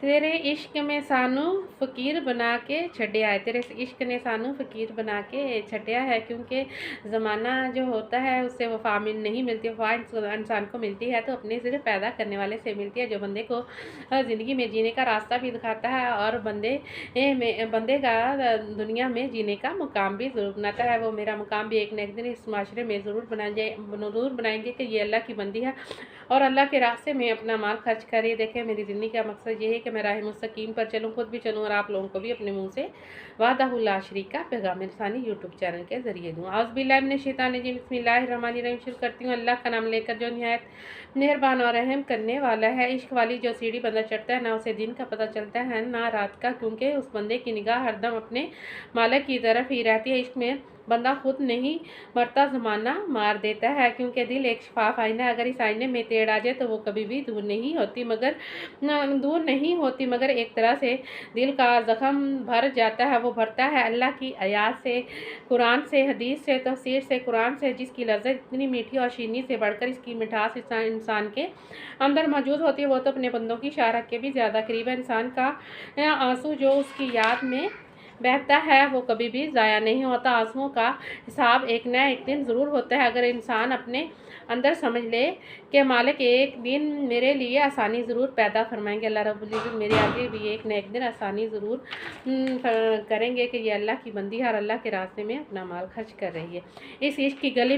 तेरे इश्क में सानू फ़कीर बना के छड्या है, तेरे इश्क ने सानू फ़कीर बना के छड्या है। क्योंकि ज़माना जो होता है उससे वफ़ा नहीं मिलती, वफ़ा इंसान को मिलती है तो अपने से पैदा करने वाले से मिलती है, जो बंदे को ज़िंदगी में जीने का रास्ता भी दिखाता है और बंदे का दुनिया में जीने का मुकाम भी ज़रूर बनाता है। वो मेरा मुकाम भी एक न एक दिन इस माशरे में ज़रूर बनाएंगे कि ये अल्लाह की बंदी है और अल्लाह के रास्ते में अपना माल खर्च करे। देखें, मेरी ज़िंदगी का मकसद ये है कि मैं राह मुस्तकीम पर चलूँ, खुद भी चलूँ और आप लोगों को भी अपने मुंह से वादाहुल ला शरीका पैगाम इंसानी यूट्यूब चैनल के ज़रिए दूँ। औज़ुबिल्लाहि मिनश शैतानिर रजीम, बिस्मिल्लाहिर्रहमानिर्रहीम। शुरू करती हूँ अल्लाह का नाम लेकर जो निहायत मेहरबान और रहम करने वाला है। इश्क वाली जो सीढ़ी बंदा चढ़ता है ना उसे दिन का पता चलता है ना रात का, क्योंकि उस बंदे की निगाह हरदम अपने मालिक की तरफ ही रहती है। इश्क में बंदा खुद नहीं मरता, ज़माना मार देता है, क्योंकि दिल एक शफाफ आईना है। अगर इस आईने में टेढ़ आ जाए तो वो कभी भी दूर नहीं होती, मगर एक तरह से दिल का ज़ख्म भर जाता है। वो भरता है अल्लाह की आयात से, कुरान से, हदीस से, तफसीर से, कुरान से, जिसकी लज़्ज़त इतनी मीठी और शीनी से बढ़कर इसकी मिठास इंसान के अंदर मौजूद होती है। वो तो अपने बंदों की शाह के भी ज़्यादा करीब है। इंसान का आंसू जो उसकी याद में बहता है वो कभी भी ज़ाया नहीं होता। आंसुओं का हिसाब एक न एक दिन ज़रूर होता है। अगर इंसान अपने अंदर समझ ले कि मालिक एक दिन मेरे लिए आसानी ज़रूर पैदा फरमाएंगे, अल्लाह रब्बुल इज़्ज़त मेरे आगे भी एक न एक दिन आसानी ज़रूर करेंगे कि ये अल्लाह की बंदी है और अल्लाह के रास्ते में अपना माल खर्च कर रही है। इस इश्क की गली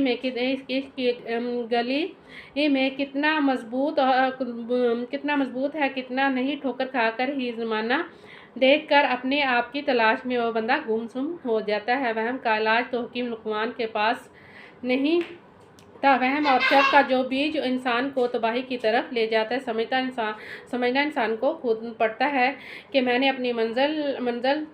में कितना मजबूत है, कितना नहीं। ठोकर खाकर ही ज़माना देखकर अपने आप की तलाश में वो बंदा गुमसुम हो जाता है। वहम का इलाज तो हकीम लुकमान के पास नहीं था। वहम और शक का जो बीज इंसान को तबाही की तरफ ले जाता है, समझना इंसान को खुद पड़ता है कि मैंने अपनी मंजिल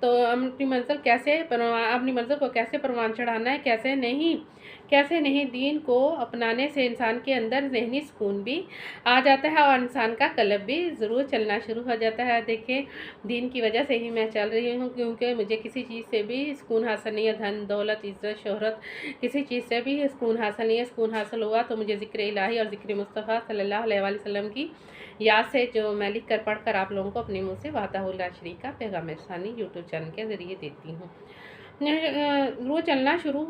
को कैसे परवान चढ़ाना है, कैसे नहीं। दीन को अपनाने से इंसान के अंदर ज़हनी सुकून भी आ जाता है और इंसान का कल्ब भी ज़रूर चलना शुरू हो जाता है। देखें, दीन की वजह से ही मैं चल रही हूँ, क्योंकि मुझे किसी चीज़ से भी सुकून हासिल नहीं है। धन दौलत इज़्ज़त शोहरत किसी चीज़ से भी सुकून हासिल नहीं है। सुकून हासिल हुआ तो मुझे ज़िक्र इलाही और ज़िक्र मुस्तफ़ा सल्लल्लाहु अलैहि वसल्लम की याद से, जो मैं लिख कर पढ़ कर आप लोगों को अपने मुँह से वादाहुल ला शरीका पैगाम इंसानी यूट्यूब चैनल के ज़रिए देती हूँ। रोज़ चलना शुरू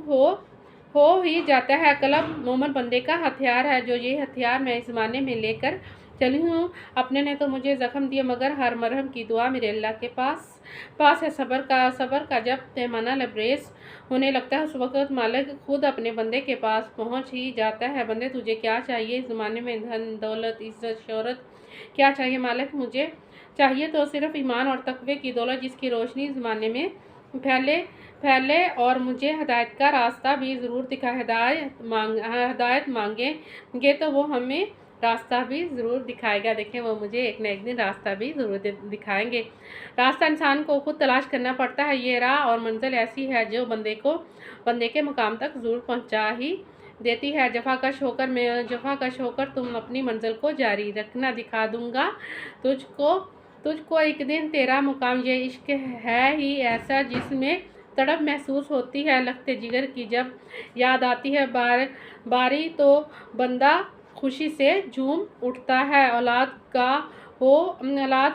हो ही जाता है। कलब मोमन बंदे का हथियार है, जो ये हथियार मैं इस ज़माने में लेकर चली हूँ। अपने ने तो मुझे ज़ख्म दिया, मगर हर मरहम की दुआ मेरे अल्लाह के पास है। सब्र का जब पैमाना लबरेज होने लगता है उस वक़्त मालिक खुद अपने बंदे के पास पहुँच ही जाता है। बंदे, तुझे क्या चाहिए इस ज़माने में? धन दौलत इज़्ज़त शोहरत क्या चाहिए? मालिक, मुझे चाहिए तो सिर्फ़ ईमान और तक़वे की दौलत, जिसकी रोशनी ज़माने में फैले और मुझे हिदायत का रास्ता भी ज़रूर दिखाए। हिदायत मांगेंगे तो वो हमें रास्ता भी ज़रूर दिखाएगा। देखें, वो मुझे एक न एक दिन रास्ता भी ज़रूर दिखाएंगे। रास्ता इंसान को खुद तलाश करना पड़ता है। ये राह और मंजिल ऐसी है जो बंदे के मुकाम तक ज़रूर पहुंचा ही देती है। जफाकश होकर तुम अपनी मंजिल को जारी रखना, दिखा दूंगा तुझको एक दिन तेरा मुकाम। ये इश्क है ही ऐसा जिसमें तड़प महसूस होती है लखते जिगर की। जब याद आती है बारी तो बंदा खुशी से झूम उठता है। औलाद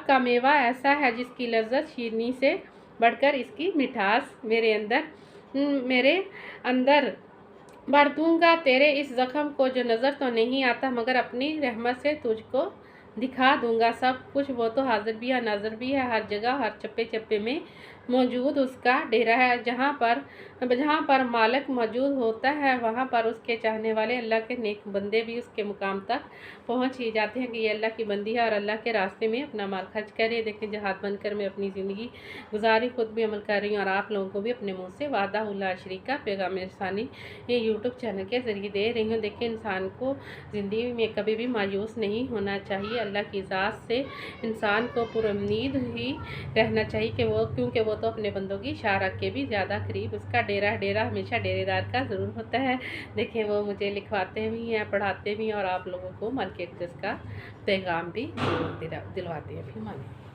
का मेवा ऐसा है जिसकी लज्जत शीरनी से बढ़कर इसकी मिठास मेरे अंदर भर दूंगा। तेरे इस ज़ख्म को जो नज़र तो नहीं आता, मगर अपनी रहमत से तुझको दिखा दूंगा सब कुछ। वो तो हाजिर भी है, नाज़िर भी है, हर जगह हर चप्पे चप्पे में मौजूद उसका डेरा है। जहाँ पर मालिक मौजूद होता है वहाँ पर उसके चाहने वाले अल्लाह के नेक बंदे भी उसके मुकाम तक पहुँच ही जाते हैं कि ये अल्लाह की बंदी है और अल्लाह के रास्ते में अपना माल खर्च करे। देखें, जहाद बनकर मैं अपनी ज़िंदगी गुजारी, खुद भी अमल कर रही हूँ और आप लोगों को भी अपने मुँह से वादाहुल ला शरीका पैगाम इंसानी ये यूट्यूब चैनल के ज़रिए दे रही हूँ। देखिए, इंसान को ज़िंदगी में कभी भी मायूस नहीं होना चाहिए। अल्लाह की ज़ात से इंसान को पुरुम्मीद ही रहना चाहिए कि क्योंकि वो तो अपने बंदों की शाह के भी ज़्यादा करीब उसका डेरा हमेशा डेरेदार का ज़रूर होता है। देखिए, वो मुझे लिखवाते भी हैं, पढ़ाते भी हैं और आप लोगों को मार्केट का पैगाम भी दिलवाते हैं। फिर माने।